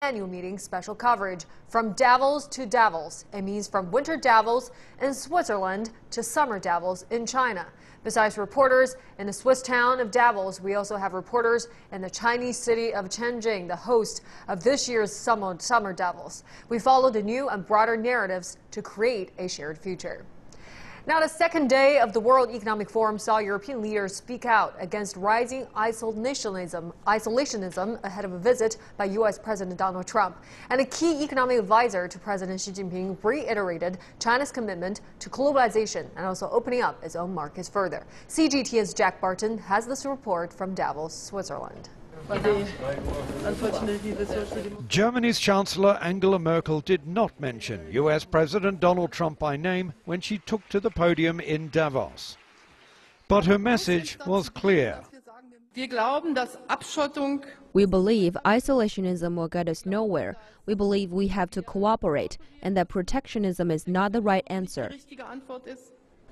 Annual meeting special coverage from Davos to Davos. It means from winter Davos in Switzerland to summer Davos in China. Besides reporters in the Swiss town of Davos, we also have reporters in the Chinese city of Tianjin, the host of this year's summer Davos. We follow the new and broader narratives to create a shared future. Now, the second day of the World Economic Forum saw European leaders speak out against rising isolationism ahead of a visit by U.S. President Donald Trump. And a key economic advisor to President Xi Jinping reiterated China's commitment to globalization and also opening up its own markets further. CGTN's Jack Barton has this report from Davos, Switzerland. Germany's Chancellor Angela Merkel did not mention US President Donald Trump by name when she took to the podium in Davos. But her message was clear. We believe isolationism will get us nowhere. We believe we have to cooperate and that protectionism is not the right answer.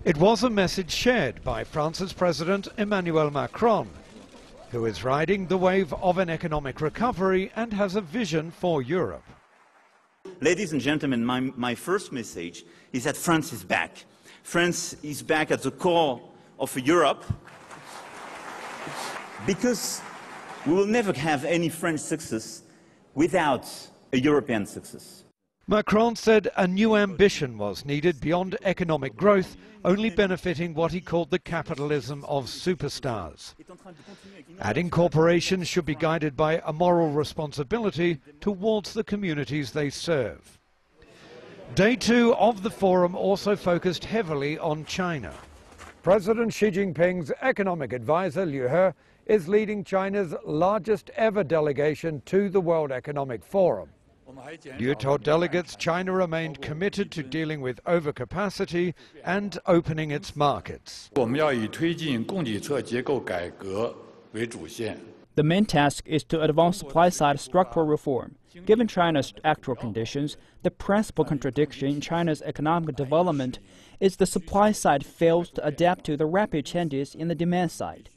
It was a message shared by France's President Emmanuel Macron, who is riding the wave of an economic recovery and has a vision for Europe. Ladies and gentlemen, my first message is that France is back. France is back at the core of Europe because we will never have any French success without a European success. Macron said a new ambition was needed beyond economic growth, only benefiting what he called the capitalism of superstars. Adding corporations should be guided by a moral responsibility towards the communities they serve. Day 2 of the forum also focused heavily on China. President Xi Jinping's economic advisor, Liu He, is leading China's largest ever delegation to the World Economic Forum. Liu told delegates China remained committed to dealing with overcapacity and opening its markets. The main task is to advance supply-side structural reform. Given China's actual conditions, the principal contradiction in China's economic development is the supply side fails to adapt to the rapid changes in the demand side.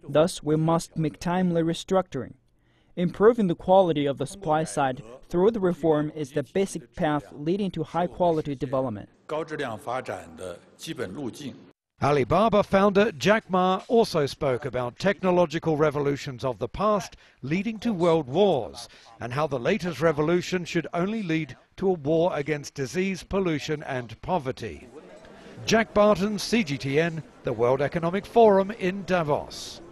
Thus, we must make timely restructuring. Improving the quality of the supply side through the reform is the basic path leading to high-quality development. Alibaba founder Jack Ma also spoke about technological revolutions of the past leading to world wars and how the latest revolution should only lead to a war against disease, pollution and poverty. Jack Barton, CGTN, the World Economic Forum in Davos.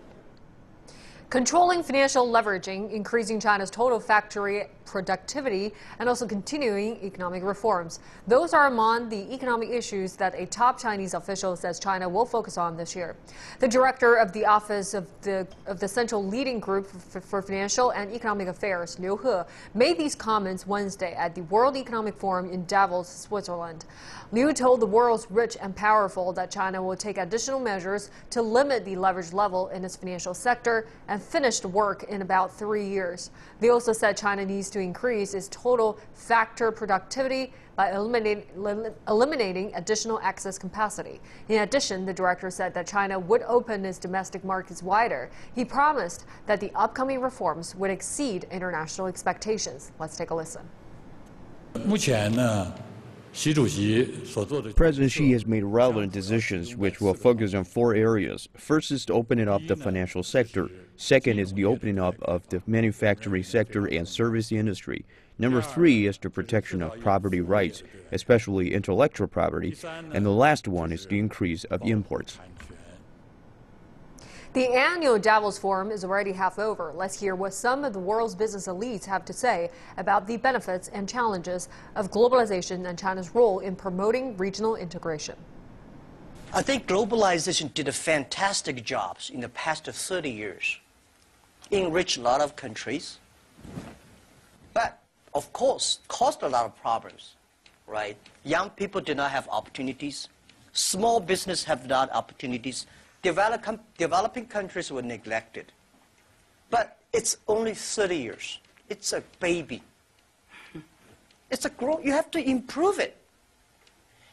Controlling financial leveraging, increasing China's total factory productivity, and also continuing economic reforms. Those are among the economic issues that a top Chinese official says China will focus on this year. The director of the Office of the Central Leading Group for Financial and Economic Affairs, Liu He, made these comments Wednesday at the World Economic Forum in Davos, Switzerland. Liu told the world's rich and powerful that China will take additional measures to limit the leverage level in its financial sector and finish the work in about 3 years. They also said China needs to increase its total factor productivity by eliminating additional excess capacity. In addition, the director said that China would open its domestic markets wider. He promised that the upcoming reforms would exceed international expectations. Let's take a listen. President Xi has made relevant decisions which will focus on 4 areas. First is opening up the financial sector. Second is the opening up of the manufacturing sector and service industry. Number 3 is the protection of property rights, especially intellectual property. And the last one is the increase of imports. The annual Davos Forum is already half over. Let's hear what some of the world's business elites have to say about the benefits and challenges of globalization and China's role in promoting regional integration. I think globalization did a fantastic job in the past 30 years. It enriched a lot of countries, but of course caused a lot of problems, right? Young people did not have opportunities. Small business have not opportunities. Developing countries were neglected. But it's only 30 years. It's a baby. It's a growth. You have to improve it.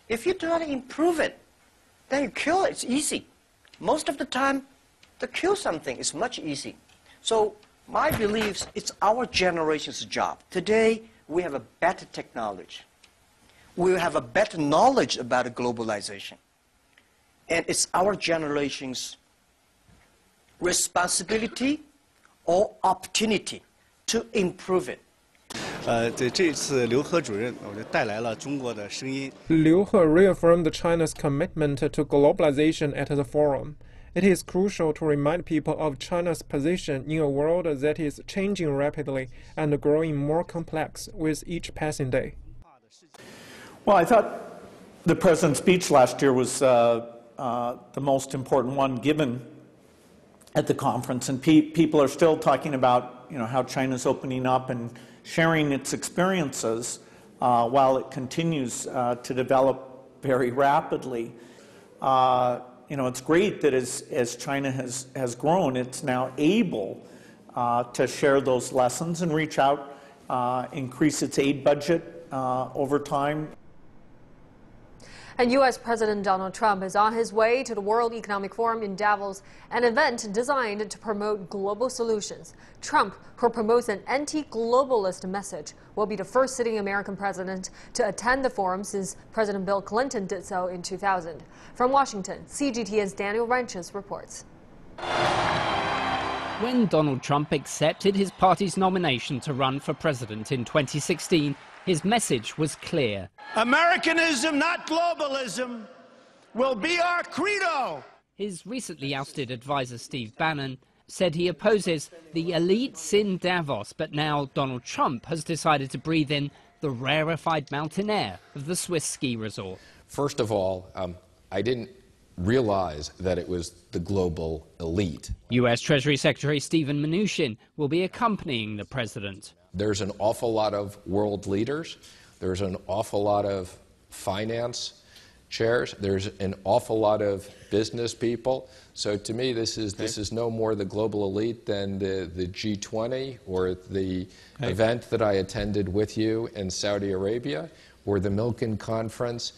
If you do not improve it, then you kill it. It's easy. Most of the time, to kill something is much easy. So My beliefs, it's our generation's job. Today, we have a better technology. We have a better knowledge about globalization. And it's our generation's responsibility or opportunity to improve it. 这次刘鹤主任，我觉得带来了中国的声音。Liu He reaffirmed China's commitment to globalization at the forum. It is crucial to remind people of China's position in a world that is changing rapidly and growing more complex with each passing day. Well, I thought the president's speech last year was the most important one given at the conference, and people are still talking about how China's opening up and sharing its experiences while it continues to develop very rapidly. It's great that as China has grown, it's now able to share those lessons and reach out, increase its aid budget over time. And U.S. President Donald Trump is on his way to the World Economic Forum in Davos, an event designed to promote global solutions. Trump, who promotes an anti-globalist message, will be the first sitting American president to attend the forum since President Bill Clinton did so in 2000. From Washington, CGTN's Daniel Ranches reports. When Donald Trump accepted his party's nomination to run for president in 2016, his message was clear. Americanism, not globalism, will be our credo. His recently ousted advisor Steve Bannon said he opposes the elites in Davos, but now Donald Trump has decided to breathe in the rarefied mountain air of the Swiss ski resort. First of all, I didn't realize that it was the global elite. U.S. Treasury Secretary Steven Mnuchin will be accompanying the president. There's an awful lot of world leaders. There's an awful lot of finance chairs. There's an awful lot of business people. So to me, this is no more the global elite than the G20 or the event that I attended with you in Saudi Arabia or the Milken Conference.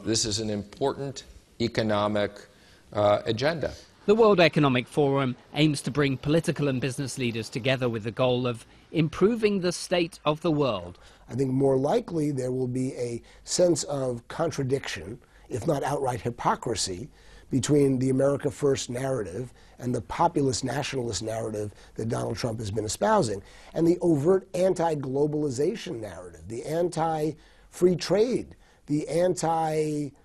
This is an important economic agenda. The World Economic Forum aims to bring political and business leaders together with the goal of improving the state of the world. I think more likely there will be a sense of contradiction, if not outright hypocrisy, between the America First narrative and the populist nationalist narrative that Donald Trump has been espousing, and the overt anti-globalization narrative, the anti-free trade, the anti-Davos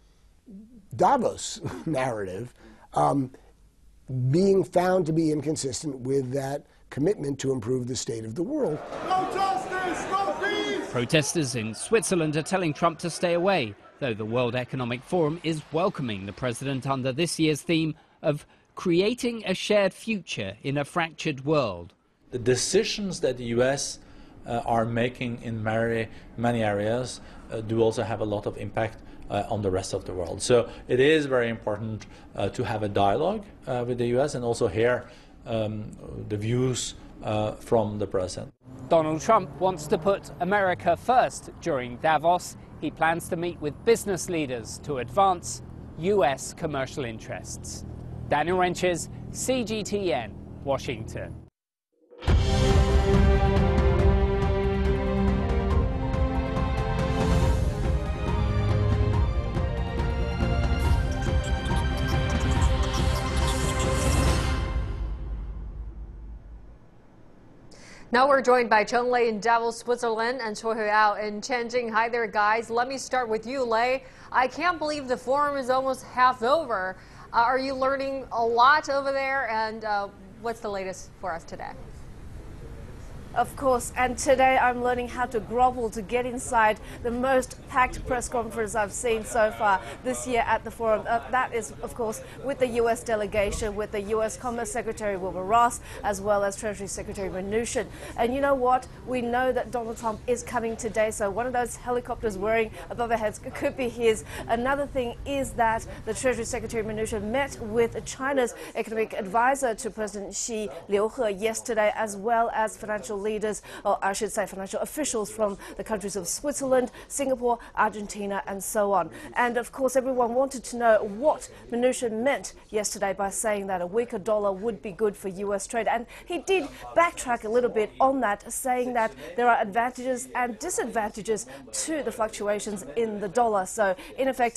narrative, being found to be inconsistent with that commitment to improve the state of the world. No justice, no peace! Protesters in Switzerland are telling Trump to stay away, though the World Economic Forum is welcoming the president under this year's theme of creating a shared future in a fractured world. The decisions that the U.S. are making in many areas do also have a lot of impact on the rest of the world. So it is very important to have a dialogue with the U.S. and also hear the views from the president. Donald Trump wants to put America first during Davos. He plans to meet with business leaders to advance U.S. commercial interests. Daniel Ranches, CGTN, Washington. Now we're joined by Cheng Lei in Davos, Switzerland, and Choi Hui in Tianjin. Hi there, guys. Let me start with you, Lei. I can't believe the forum is almost half over. Are you learning a lot over there? And what's the latest for us today? Of course, and today I'm learning how to grovel to get inside the most packed press conference I've seen so far this year at the forum. That is, of course, with the U.S. delegation, with the U.S. Commerce Secretary Wilbur Ross, as well as Treasury Secretary Mnuchin. And you know what? We know that Donald Trump is coming today, so one of those helicopters whirring above our heads could be his. Another thing is that the Treasury Secretary Mnuchin met with China's economic advisor to President Xi, Liu He, yesterday, as well as financial leaders, or I should say financial officials from the countries of Switzerland, Singapore, Argentina, and so on. And of course, everyone wanted to know what Mnuchin meant yesterday by saying that a weaker dollar would be good for US trade. And he did backtrack a little bit on that, saying that there are advantages and disadvantages to the fluctuations in the dollar. So in effect,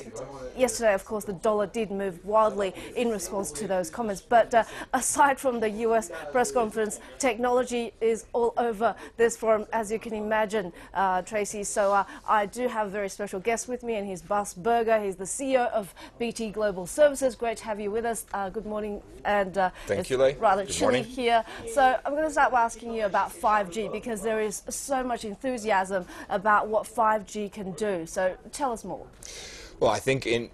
yesterday, of course, the dollar did move wildly in response to those comments. But aside from the US press conference, technology is all over this forum, as you can imagine, Tracy. So I do have a very special guest with me, and he's Bas Burger. He's the CEO of BT Global Services. Great to have you with us. Good morning. And thank you, Lei. Rather Good chilly morning. here. So I'm going to start by asking you about 5G, because there is so much enthusiasm about what 5G can do. So tell us more. Well, I think in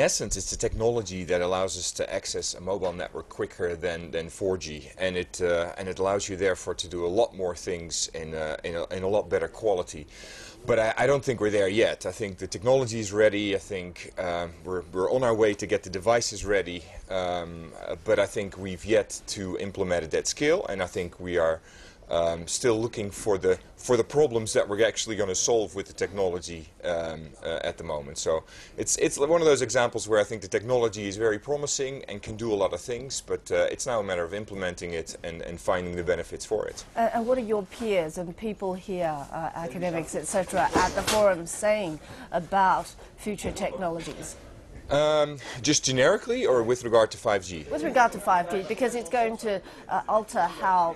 essence, it's the technology that allows us to access a mobile network quicker than 4G, and it allows you therefore to do a lot more things in a lot better quality. But I don't think we're there yet. I think the technology is ready. I think we're on our way to get the devices ready. But I think we've yet to implement it at scale, and I think we are still looking for the problems that we're actually going to solve with the technology at the moment. So it's one of those examples where I think the technology is very promising and can do a lot of things, but it's now a matter of implementing it and finding the benefits for it. And what are your peers and people here, academics, etc., at the forum saying about future technologies? Just generically, or with regard to 5G? With regard to 5G, because it's going to alter how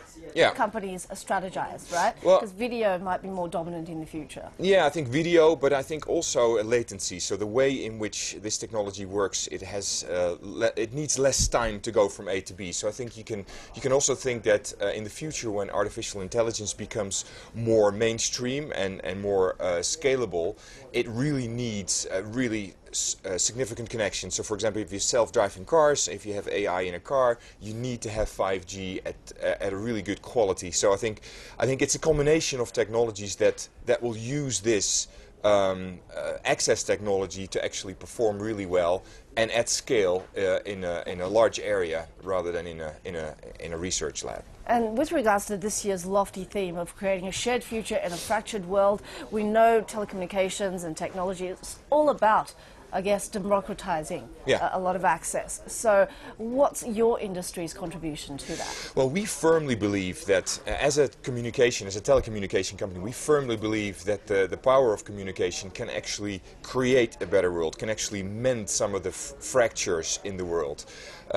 companies strategize, right? Because video might be more dominant in the future. Yeah, I think video, but I think also latency. So the way in which this technology works, it has it needs less time to go from A to B. So I think you can also think that in the future, when artificial intelligence becomes more mainstream and more scalable, it really needs really significant connection. So for example, if you self-driving cars, if you have AI in a car, you need to have 5G at a really good quality. So I think it's a combination of technologies that will use this access technology to actually perform really well and at scale in a large area rather than in a research lab. And with regards to this year's lofty theme of creating a shared future in a fractured world, we know telecommunications and technology is all about, I guess, democratizing a lot of access. So what's your industry's contribution to that? Well, we firmly believe that as a telecommunication company, we firmly believe that the power of communication can actually create a better world, can actually mend some of the fractures in the world,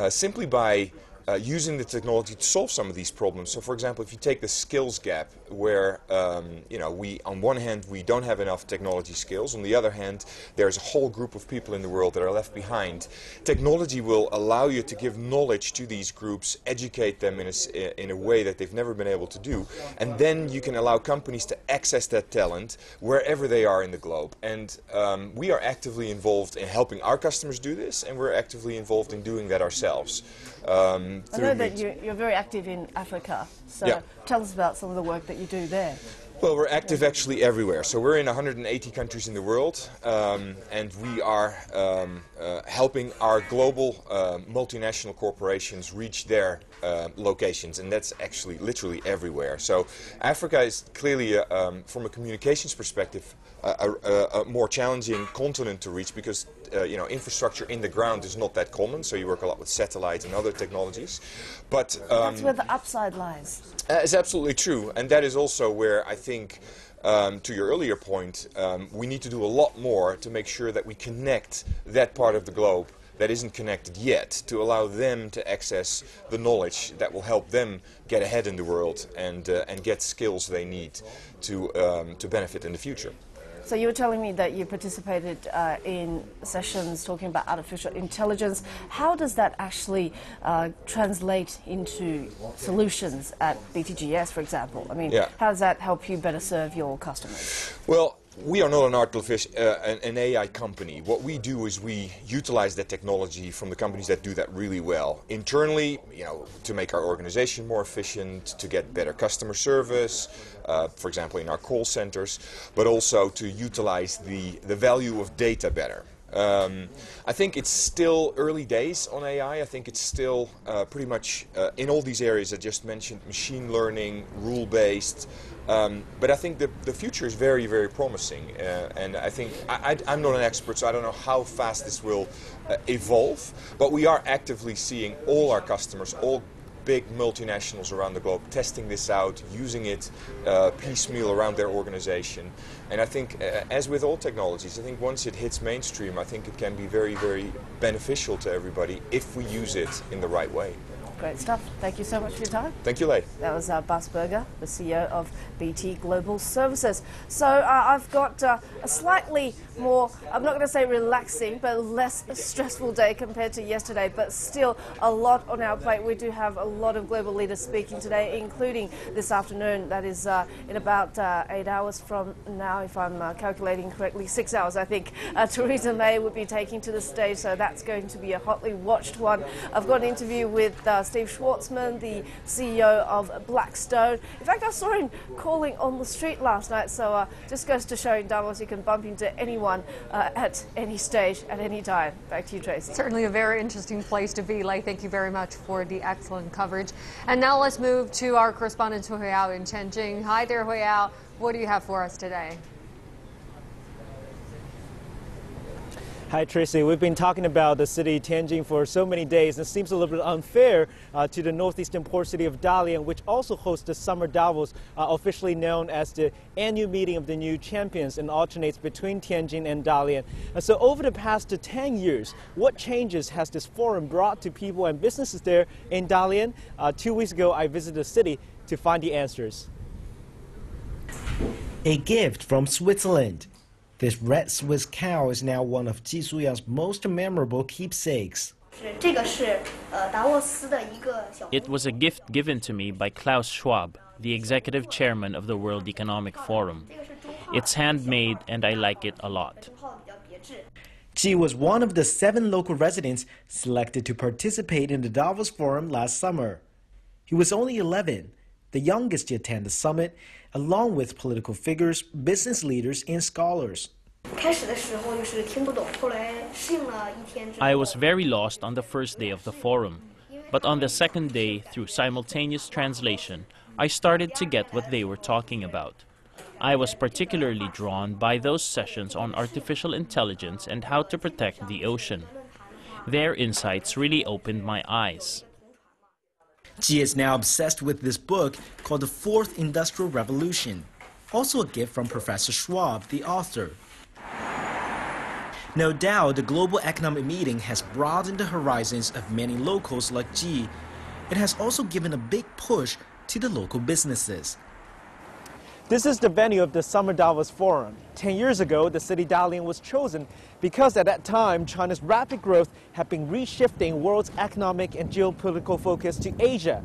simply by using the technology to solve some of these problems. So for example, if you take the skills gap, where we on one hand we don't have enough technology skills, on the other hand there's a whole group of people in the world that are left behind. Technology will allow you to give knowledge to these groups, educate them in a way that they've never been able to do, and then you can allow companies to access that talent wherever they are in the globe. And we are actively involved in helping our customers do this, and we're actively involved in doing that ourselves. I know that you're very active in Africa, so tell us about some of the work that you do there. Well, we're active actually everywhere. So we're in 180 countries in the world, and we are helping our global multinational corporations reach their locations, and that's actually literally everywhere. So Africa is clearly, from a communications perspective, a more challenging continent to reach, because infrastructure in the ground is not that common, so you work a lot with satellites and other technologies. But that's where the upside lies. It's absolutely true, and that is also where I think, to your earlier point, we need to do a lot more to make sure that we connect that part of the globe that isn't connected yet, to allow them to access the knowledge that will help them get ahead in the world and get skills they need to benefit in the future. So you were telling me that you participated in sessions talking about artificial intelligence. How does that actually translate into solutions at BTGS, for example? I mean, how does that help you better serve your customers? Well, we are not an AI company. What we do is we utilize that technology from the companies that do that really well. Internally, to make our organization more efficient, to get better customer service, for example in our call centers, but also to utilize the value of data better. I think it's still early days on AI. I think it's still pretty much in all these areas I just mentioned, machine learning, rule-based. But I think the future is very, very promising. And I think, I'm not an expert, so I don't know how fast this will evolve. But we are actively seeing all our customers, all big multinationals around the globe testing this out, using it piecemeal around their organization. And I think, as with all technologies, I think once it hits mainstream, I think it can be very, very beneficial to everybody if we use it in the right way. Great stuff. Thank you so much for your time. Thank you, Leigh. That was Bas Berger, the CEO of BT Global Services. So I've got a slightly more, I'm not going to say relaxing, but less stressful day compared to yesterday, but still a lot on our plate. We do have a lot of global leaders speaking today, including this afternoon. That is in about 8 hours from now, if I'm calculating correctly, 6 hours, I think. Theresa May would be taking to the stage, so that's going to be a hotly watched one. I've got an interview with Steve Schwartzman, the CEO of Blackstone. In fact, I saw him calling on the street last night, so just goes to show in Davos you can bump into anyone at any stage, at any time. Back to you, Tracy. Certainly a very interesting place to be, Leigh. Thank you very much for the excellent coverage. And now let's move to our correspondent Hui Yao in Tianjin. Hi there, Hui Yao. What do you have for us today? Hi, Tracy. We've been talking about the city Tianjin for so many days. It seems a little bit unfair to the northeastern port city of Dalian, which also hosts the Summer Davos, officially known as the annual meeting of the new champions, and alternates between Tianjin and Dalian. So over the past 10 years, what changes has this forum brought to people and businesses there in Dalian? 2 weeks ago, I visited the city to find the answers. A gift from Switzerland. This red Swiss cow is now one of Ji Suyang's most memorable keepsakes. It was a gift given to me by Klaus Schwab, the executive chairman of the World Economic Forum. It's handmade and I like it a lot. Ji was one of the 7 local residents selected to participate in the Davos Forum last summer. He was only 11, the youngest to attend the summit, along with political figures, business leaders, and scholars. I was very lost on the first day of the forum, but on the second day, through simultaneous translation, I started to get what they were talking about. I was particularly drawn by those sessions on artificial intelligence and how to protect the ocean. Their insights really opened my eyes. Ji is now obsessed with this book called The Fourth Industrial Revolution, also a gift from Professor Schwab, the author. No doubt, the global economic meeting has broadened the horizons of many locals like Ji. It has also given a big push to the local businesses. This is the venue of the Summer Davos Forum. 10 years ago, the city Dalian was chosen because at that time, China's rapid growth had been reshifting world's economic and geopolitical focus to Asia.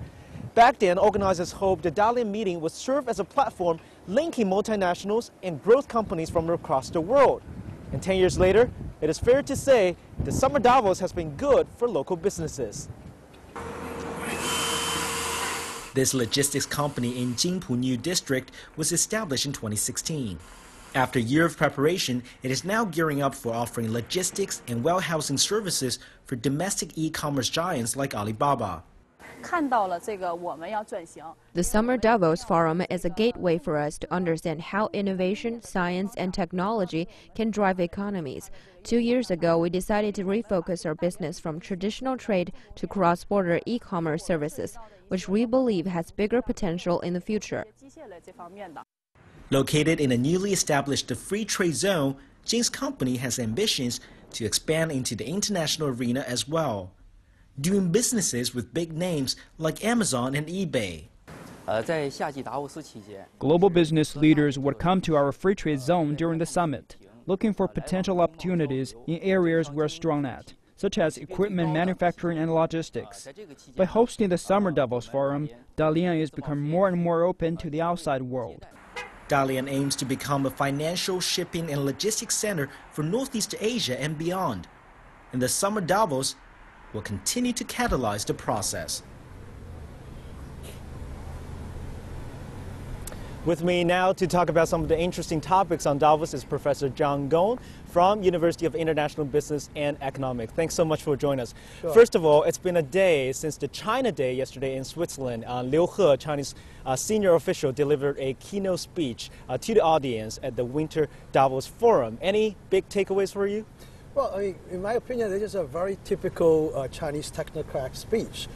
Back then, organizers hoped the Dalian meeting would serve as a platform linking multinationals and growth companies from across the world. And 10 years later, it is fair to say the Summer Davos has been good for local businesses. This logistics company in Jingpu New District was established in 2016. After a year of preparation, it is now gearing up for offering logistics and warehousing services for domestic e-commerce giants like Alibaba. The Summer Davos Forum is a gateway for us to understand how innovation, science, and technology can drive economies. 2 years ago, we decided to refocus our business from traditional trade to cross-border e-commerce services, which we believe has bigger potential in the future. Located in a newly established free trade zone, Jing's company has ambitions to expand into the international arena as well, doing businesses with big names like Amazon and eBay. Global business leaders would come to our free trade zone during the summit, looking for potential opportunities in areas we're strong at, such as equipment manufacturing and logistics. By hosting the Summer Davos Forum, Dalian is becoming more and more open to the outside world. Dalian aims to become a financial, shipping, and logistics center for Northeast Asia and beyond. And the Summer Davos will continue to catalyze the process. With me now to talk about some of the interesting topics on Davos is Professor Zhang Gong from University of International Business and Economics. Thanks so much for joining us. Sure. First of all, it's been a day since the China Day yesterday in Switzerland. Liu He, Chinese senior official, delivered a keynote speech to the audience at the Winter Davos Forum. Any big takeaways for you? Well, I mean, in my opinion, this is a very typical Chinese technocrat speech.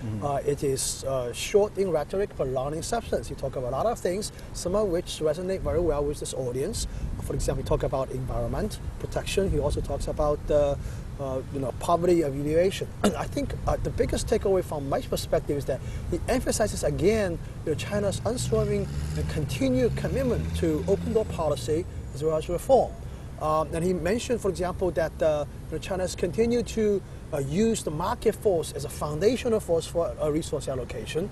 It is short in rhetoric, but long in substance. He talks about a lot of things, some of which resonate very well with this audience. For example, he talks about environment protection. He also talks about poverty alleviation. And I think the biggest takeaway from my perspective is that he emphasizes again China's unswerving and continued commitment to open door policy as well as reform. And he mentioned, for example, that China has continued to use the market force as a foundational force for resource allocation,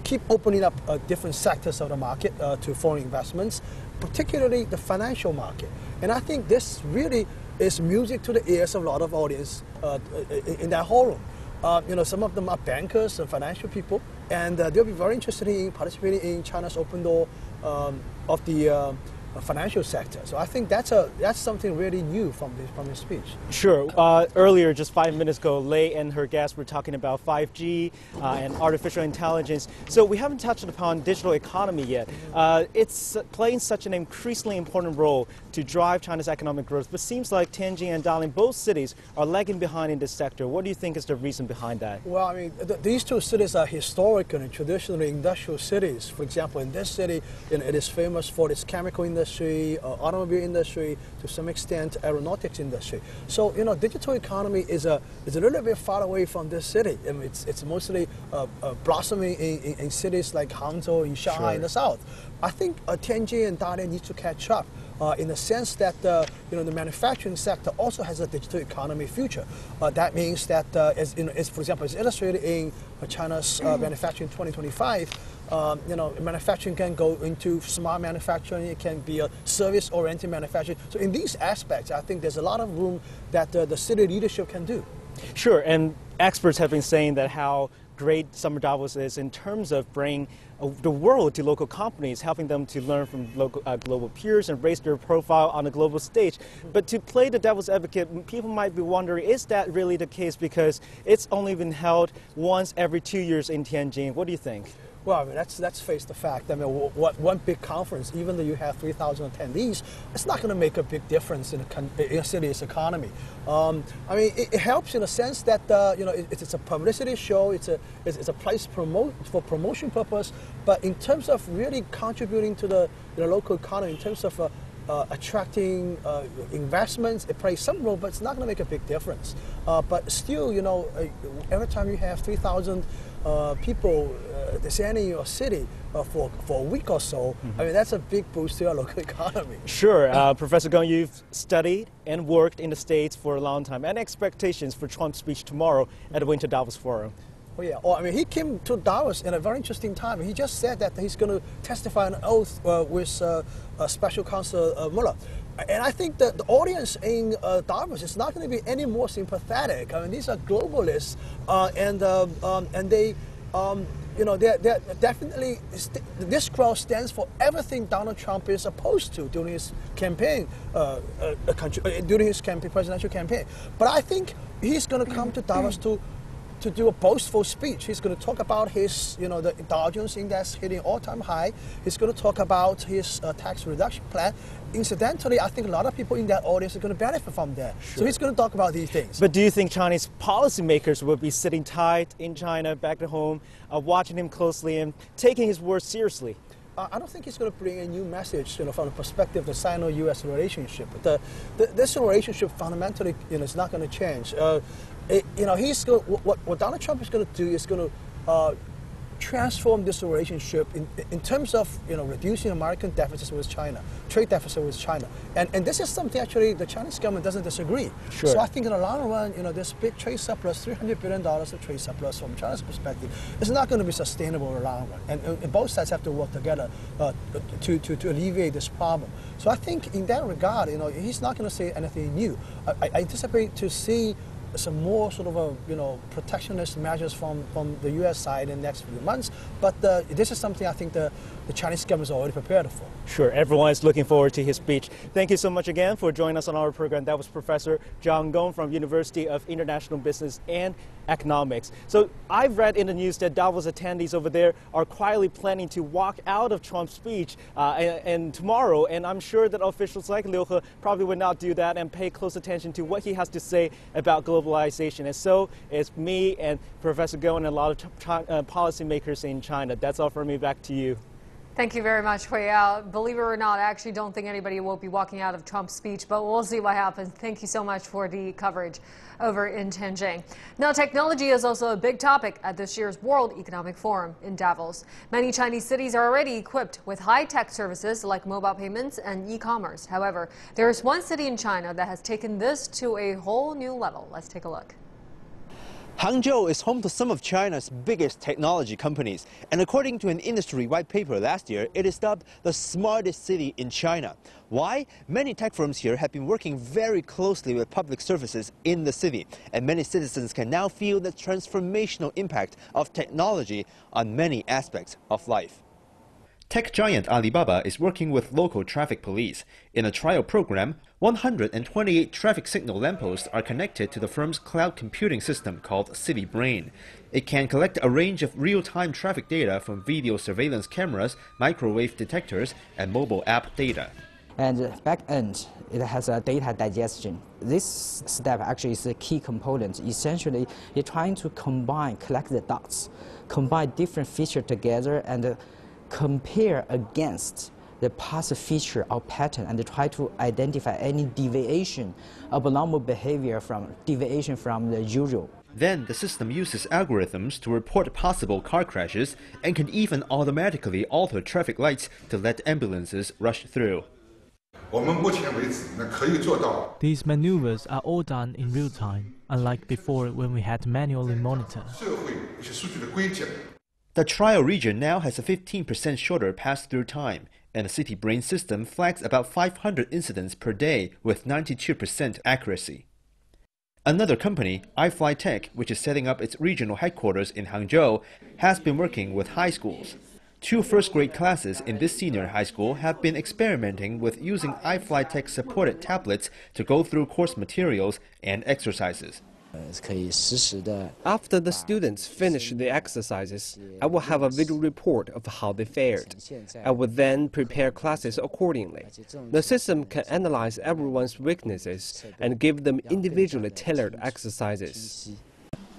keep opening up different sectors of the market to foreign investments, particularly the financial market. And I think this really is music to the ears of a lot of audience in that whole room. Some of them are bankers and financial people, and they'll be very interested in participating in China's open door of the financial sector. So I think that's something really new from his speech. Sure. Earlier, just 5 minutes ago, Lei and her guests were talking about 5G and artificial intelligence. So we haven't touched upon digital economy yet. It's playing such an increasingly important role to drive China's economic growth, but seems like Tianjin and Dalian, both cities, are lagging behind in this sector. What do you think is the reason behind that? Well, I mean, these two cities are historically and traditionally industrial cities. For example, in this city, it is famous for its chemical industry, automobile industry, to some extent aeronautics industry. So digital economy is a little bit far away from this city. I mean, it's mostly blossoming in cities like Hangzhou, in Shanghai, in the south. I think Tianjin and Dalian need to catch up in the sense that the manufacturing sector also has a digital economy future. That means that, for example, as illustrated in China's Manufacturing 2025. Manufacturing can go into smart manufacturing. It can be a service-oriented manufacturing. So in these aspects, I think there's a lot of room that the city leadership can do. Sure, and experts have been saying that how great Summer Davos is in terms of bringing the world to local companies, helping them to learn from local, global peers and raise their profile on a global stage. But to play the devil's advocate, people might be wondering, is that really the case? Because it's only been held once every 2 years in Tianjin. What do you think? Well, I mean, let's face the fact. I mean, one big conference, even though you have 3,000 attendees, it's not going to make a big difference in a city's economy. I mean, it helps in a sense that it's a publicity show. It's a place for promotion purpose. But in terms of really contributing to the local economy, in terms of attracting investments, it plays some role, but it's not going to make a big difference. But still, every time you have 3,000 people descending your city for a week or so, I mean, that's a big boost to your local economy. Sure. Professor Gong, you've studied and worked in the States for a long time. And expectations for Trump's speech tomorrow at the Winter Davos Forum? Oh, yeah. I mean, he came to Davos in a very interesting time. He just said that he's going to testify an oath with Special Counsel Mueller. And I think that the audience in Davos is not going to be any more sympathetic. I mean, these are globalists, and they, they're definitely, this crowd stands for everything Donald Trump is opposed to during his campaign, presidential campaign. But I think he's going to come to Davos to do a boastful speech. He's going to talk about his, the Dow Jones Index hitting all-time high. He's going to talk about his tax reduction plan. Incidentally, I think a lot of people in that audience are going to benefit from that. Sure. So he's going to talk about these things. But do you think Chinese policymakers will be sitting tight in China, back at home, watching him closely and taking his words seriously? I don't think he's going to bring a new message, from the perspective of the Sino-U.S. relationship. This relationship fundamentally, is not going to change. What Donald Trump is going to do is going to transform this relationship in terms of reducing American deficits with China, trade deficit with China, and this is something actually the Chinese government doesn't disagree. Sure. So I think in the long run, this big trade surplus, $300 billion of trade surplus from China's perspective, is not going to be sustainable in the long run, and both sides have to work together to alleviate this problem. So I think in that regard, he's not going to say anything new. I anticipate to see some more sort of protectionist measures from the U.S. side in the next few months. But this is something I think the Chinese government is already prepared for. Sure, everyone is looking forward to his speech. Thank you so much again for joining us on our program. That was Professor Zhang Gong from University of International Business and Economics. So I've read in the news that Davos attendees over there are quietly planning to walk out of Trump's speech and tomorrow, and I'm sure that officials like Liu He probably would not do that and pay close attention to what he has to say about globalization. And so it's me and Professor Gong and a lot of policymakers in China. That's all from me. Back to you. Thank you very much, Hui Yao. Believe it or not, I actually don't think anybody will be walking out of Trump's speech, but we'll see what happens. Thank you so much for the coverage over in Tianjin. Now, technology is also a big topic at this year's World Economic Forum in Davos. Many Chinese cities are already equipped with high-tech services like mobile payments and e-commerce. However, there is one city in China that has taken this to a whole new level. Let's take a look. Hangzhou is home to some of China's biggest technology companies, and according to an industry white paper last year, it is dubbed the smartest city in China. Why? Many tech firms here have been working very closely with public services in the city, and many citizens can now feel the transformational impact of technology on many aspects of life. Tech giant Alibaba is working with local traffic police. In a trial program, 128 traffic signal lampposts are connected to the firm's cloud computing system called City Brain. It can collect a range of real-time traffic data from video surveillance cameras, microwave detectors, and mobile app data. And back end, it has a data digestion. This step actually is a key component. Essentially, you're trying to collect the dots, combine different features together, and compare against the past feature or pattern and try to identify any deviation of abnormal behavior deviation from the usual. Then the system uses algorithms to report possible car crashes and can even automatically alter traffic lights to let ambulances rush through. These maneuvers are all done in real time, unlike before when we had to manually monitor. The trial region now has a 15% shorter pass-through time, and the City Brain system flags about 500 incidents per day with 92% accuracy. Another company, iFlyTech, which is setting up its regional headquarters in Hangzhou, has been working with high schools. 2 first-grade classes in this senior high school have been experimenting with using iFlyTech-supported tablets to go through course materials and exercises. After the students finish the exercises, I will have a video report of how they fared. I will then prepare classes accordingly. The system can analyze everyone's weaknesses and give them individually tailored exercises.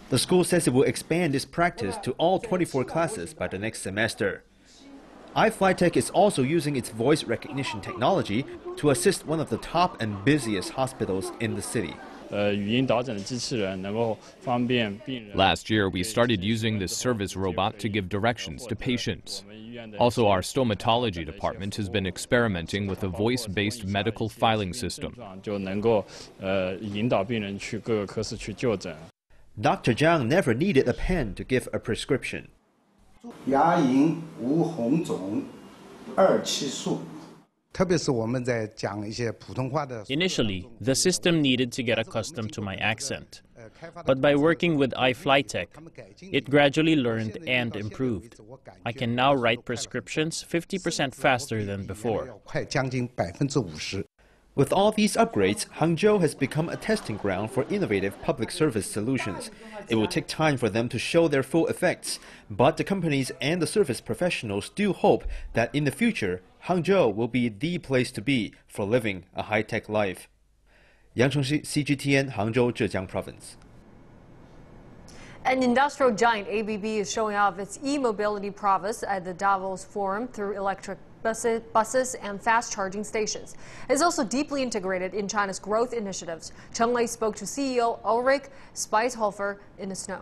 The school says it will expand this practice to all 24 classes by the next semester. iFlyTech is also using its voice recognition technology to assist one of the top and busiest hospitals in the city. Last year, we started using this service robot to give directions to patients. Also, our stomatology department has been experimenting with a voice-based medical filing system. Dr. Zhang never needed a pen to give a prescription. Initially, the system needed to get accustomed to my accent. But by working with iFlyTech, it gradually learned and improved. I can now write prescriptions 50% faster than before. With all these upgrades, Hangzhou has become a testing ground for innovative public service solutions. It will take time for them to show their full effects, but the companies and the service professionals do hope that in the future, Hangzhou will be the place to be for living a high-tech life. Yang Chengxi, CGTN, Hangzhou, Zhejiang Province. An industrial giant ABB is showing off its e-mobility prowess at the Davos Forum through electric buses and fast-charging stations. It's also deeply integrated in China's growth initiatives. Cheng Lei spoke to CEO Ulrich Speishofer in the snow.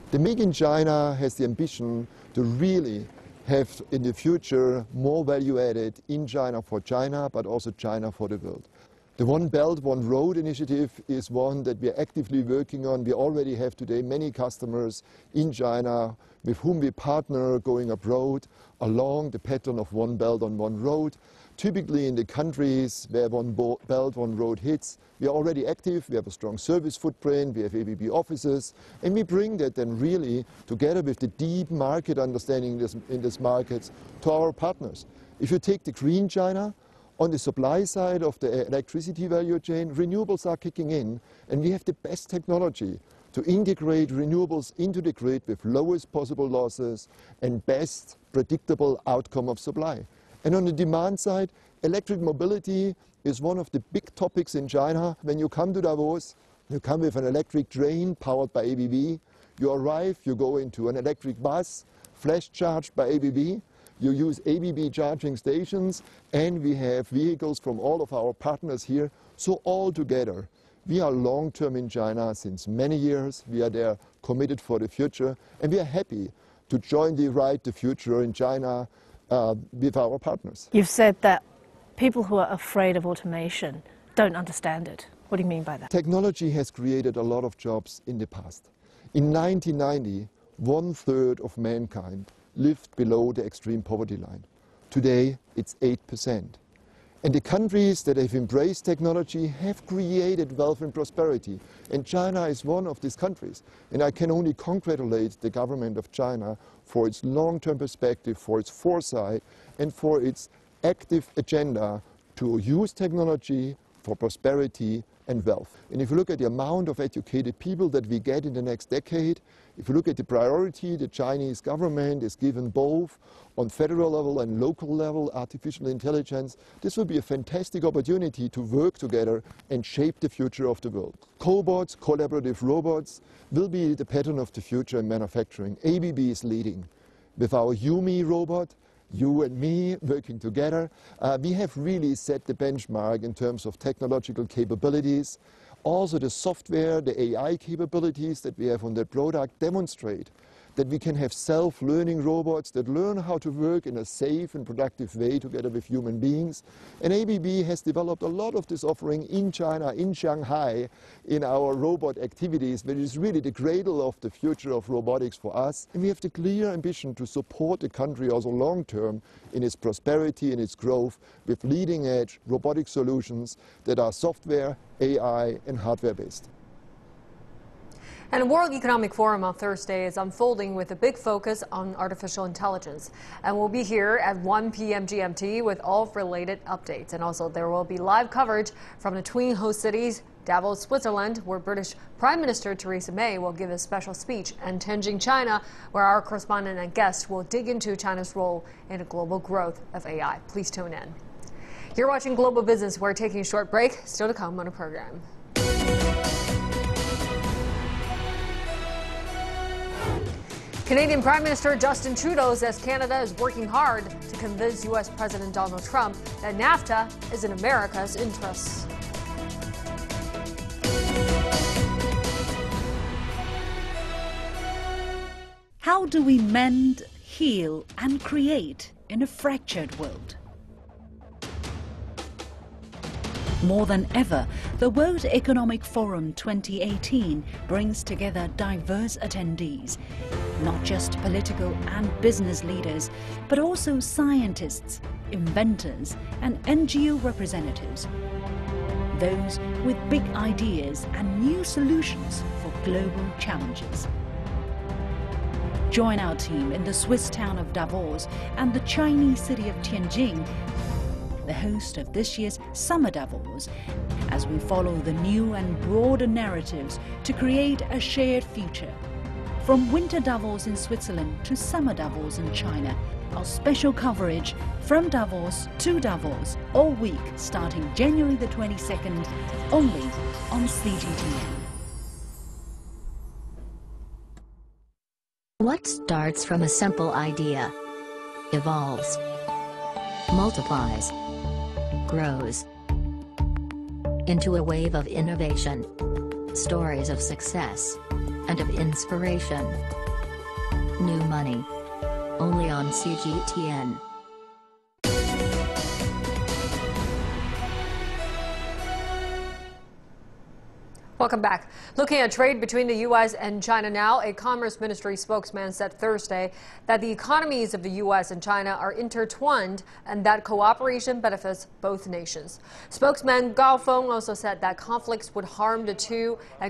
The Make in China has the ambition to really have in the future more value added in China for China, but also China for the world. The One Belt, One Road initiative is one that we are actively working on. We already have today many customers in China with whom we partner going abroad along the pattern of One Belt on One Road. Typically in the countries where one belt, one road hits, we are already active, we have a strong service footprint, we have ABB offices, and we bring that then really together with the deep market understanding in these markets to our partners. If you take the green China, on the supply side of the electricity value chain, renewables are kicking in, and we have the best technology to integrate renewables into the grid with lowest possible losses and best predictable outcome of supply. And on the demand side, electric mobility is one of the big topics in China. When you come to Davos, you come with an electric train powered by ABB. You arrive, you go into an electric bus, flash charged by ABB. You use ABB charging stations, and we have vehicles from all of our partners here. So all together, we are long-term in China since many years. We are there committed for the future, and we are happy to join the Right to Future in China with our partners. You've said that people who are afraid of automation don't understand it. What do you mean by that? Technology has created a lot of jobs in the past. In 1990, 1/3 of mankind lived below the extreme poverty line. Today, it's 8%. And the countries that have embraced technology have created wealth and prosperity. And China is one of these countries. And I can only congratulate the government of China for its long-term perspective, for its foresight, and for its active agenda to use technology for prosperity and wealth. And if you look at the amount of educated people that we get in the next decade, if you look at the priority the Chinese government is given both on federal level and local level, artificial intelligence, this will be a fantastic opportunity to work together and shape the future of the world. Cobots, collaborative robots, will be the pattern of the future in manufacturing. ABB is leading. With our Yumi robot, you and me working together, we have really set the benchmark in terms of technological capabilities. Also the software, the AI capabilities that we have on the product demonstrate that we can have self-learning robots that learn how to work in a safe and productive way together with human beings. And ABB has developed a lot of this offering in China, in Shanghai, in our robot activities, which is really the cradle of the future of robotics for us. And we have the clear ambition to support the country also long-term in its prosperity and its growth with leading-edge robotic solutions that are software, AI, and hardware-based. And the World Economic Forum on Thursday is unfolding with a big focus on artificial intelligence. And we'll be here at 1 p.m. GMT with all related updates. And also there will be live coverage from the twin host cities, Davos, Switzerland, where British Prime Minister Theresa May will give a special speech, and Tianjin, China, where our correspondent and guest will dig into China's role in the global growth of AI. Please tune in. You're watching Global Business. We're taking a short break. Still to come on the program. Canadian Prime Minister Justin Trudeau says Canada is working hard to convince U.S. President Donald Trump that NAFTA is in America's interests. How do we mend, heal, and create in a fractured world? More than ever, the World Economic Forum 2018 brings together diverse attendees, not just political and business leaders, but also scientists, inventors, and NGO representatives. Those with big ideas and new solutions for global challenges. Join our team in the Swiss town of Davos and the Chinese city of Tianjin, the host of this year's Summer Davos, as we follow the new and broader narratives to create a shared future. From Winter Davos in Switzerland to Summer Davos in China, our special coverage from Davos to Davos all week starting January the 22nd, only on CGTN. What starts from a simple idea evolves, multiplies, grows into a wave of innovation, stories of success, and of inspiration. New money, only on CGTN. Welcome back. Looking at trade between the U.S. and China now, a Commerce Ministry spokesman said Thursday that the economies of the U.S. and China are intertwined and that cooperation benefits both nations. Spokesman Gao Feng also said that conflicts would harm the two and